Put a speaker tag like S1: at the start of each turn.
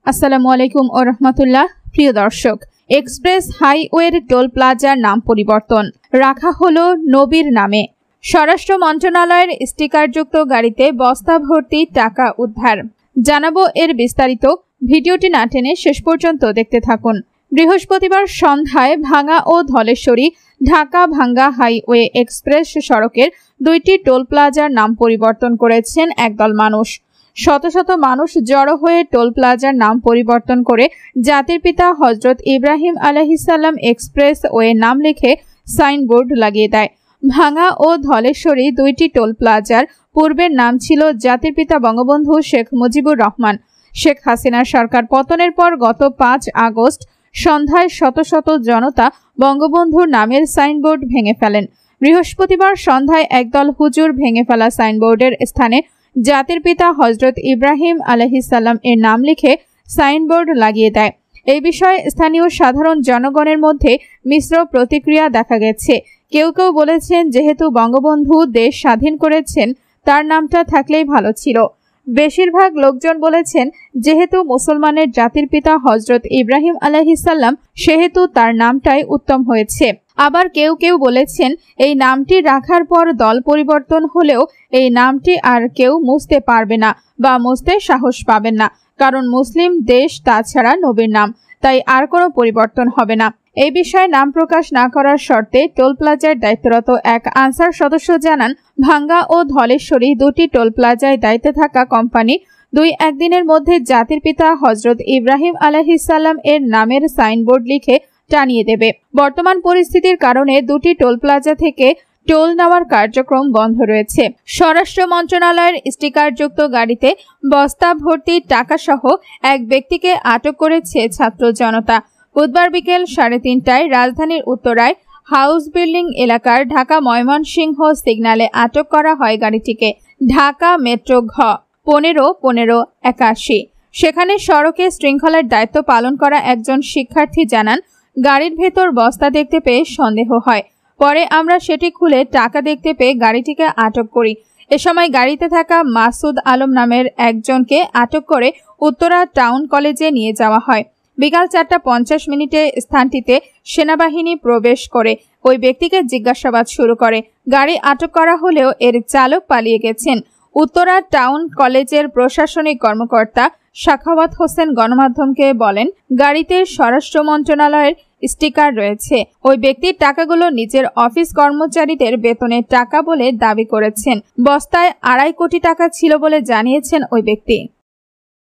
S1: আসসালামু আলাইকুম ওয়া রাহমাতুল্লাহ। প্রিয় দর্শক, এক্সপ্রেস হাইওয়ের টোল প্লাজার নাম পরিবর্তন রাখা হলো নবীর নামে। স্বরাষ্ট্র মন্ত্রণালয়ের স্টিকারযুক্ত গাড়িতে বস্তা ভর্তি টাকা উদ্ধার। জানাবো এর বিস্তারিত, ভিডিওটি না টেনে শেষ পর্যন্ত দেখতে থাকুন। বৃহস্পতিবার সন্ধ্যায় ভাঙ্গা ও ধলেশ্বরী ঢাকা ভাঙ্গা হাইওয়ে এক্সপ্রেস সড়কের দুইটি টোল প্লাজার নাম পরিবর্তন করেছেন একদল মানুষ। শত শত মানুষ জড়ো হয়ে টোল প্লাজার নাম পরিবর্তন করে জাতির পিতা হযরত ইব্রাহিম আলাইহিসসালাম এক্সপ্রেস ওয়ে নাম লিখে সাইনবোর্ড লাগিয়ে দেয়। ভাঙ্গা ও ধলেশ্বরী দুইটি টোল প্লাজার পূর্বের নাম ছিল জাতির পিতা বঙ্গবন্ধু শেখ মুজিবুর রহমান। শেখ হাসিনার সরকার পতনের পর গত 5 আগস্ট সন্ধ্যায় শত শত জনতা বঙ্গবন্ধুর নামের সাইনবোর্ড ভেঙে ফেলেন। বৃহস্পতিবার সন্ধ্যায় একদল হুজুর ভেঙে ফেলা সাইনবোর্ডের স্থানে জাতির পিতা হযরত ইব্রাহিম আলাইহিসসালাম এর নাম লিখে সাইনবোর্ড লাগিয়ে দেয়। এই বিষয়ে স্থানীয় সাধারণ জনগণের মধ্যে মিশ্র প্রতিক্রিয়া দেখা গেছে। কেউ কেউ বলেছেন, যেহেতু বঙ্গবন্ধু দেশ স্বাধীন করেছেন, তার নামটা থাকলেই ভালো ছিল। বেশিরভাগ লোকজন বলেছেন, যেহেতু মুসলমানের জাতির পিতা হযরত ইব্রাহিম আলাইহিসসালাম, সেহেতু তার নামটাই উত্তম হয়েছে। আবার কেউ কেউ বলেছেন, এই নামটি রাখার পর দল পরিবর্তন হলেও এই নামটি আর কেউ মুছতে পারবে না বা মুছতে সাহস পাবেন না, কারণ মুসলিম দেশ, তাছাড়া নবীর নাম, তাই আর কোনো পরিবর্তন হবে না। এই বিষয়ে নাম প্রকাশ না করার শর্তে টোল প্লাজার দায়িত্বরত এক আনসার সদস্য জানান, ভাঙ্গা ও ধলেশ্বরী দুটি টোল প্লাজায় দায়িত্বে থাকা কোম্পানি 2-1 দিনের মধ্যে জাতির পিতা হযরত ইব্রাহিম আলাইহিসসালাম এর নামের সাইনবোর্ড লিখে টানিয়ে দেবে। বর্তমান পরিস্থিতির কারণে দুটি টোল প্লাজা থেকে টোল নেওয়ার কার্যক্রম বন্ধ রয়েছে। স্বরাষ্ট্র মন্ত্রণালয়ের স্টিকারযুক্ত গাড়িতে বস্তা ভর্তি টাকা সহ এক ব্যক্তিকে আটক করেছে ছাত্র জনতা। বুধবার বিকেল 3:30টায় রাজধানীর উত্তরায় হাউস বিল্ডিং এলাকার ঢাকা ময়মনসিংহ সিগন্যালে আটক করা হয় গাড়িটিকে। ঢাকা মেট্রো ঘ 15-15-81। সেখানে সড়কে শৃঙ্খলার দায়িত্ব পালন করা একজন শিক্ষার্থী জানান, গাড়ির ভেতর বস্তা দেখতে পেয়ে সন্দেহ হয়। পরে আমরা সেটি খুলে টাকা দেখতে পেয়ে গাড়িটিকে আটক করি। এ সময় গাড়িতে থাকা মাসুদ আলম নামের একজনকে আটক করে উত্তরা টাউন কলেজে নিয়ে যাওয়া হয়। বিকাল 4:50 স্থানটিতে সেনাবাহিনী প্রবেশ করে ওই ব্যক্তিকে জিজ্ঞাসাবাদ শুরু করে। গাড়ি আটক করা হলেও এর চালক পালিয়ে গেছেন। উত্তরা টাউন কলেজের প্রশাসনিক কর্মকর্তা সাখাওয়াত হোসেন গণমাধ্যমকে বলেন, গাড়িতে স্বরাষ্ট্র মন্ত্রণালয়ের স্টিকার রয়েছে। ওই ব্যক্তির টাকাগুলো নিজের অফিস কর্মচারীদের বেতনের টাকা বলে দাবি করেছেন। বস্তায় 2.5 কোটি টাকা ছিল বলে জানিয়েছেন ওই ব্যক্তি।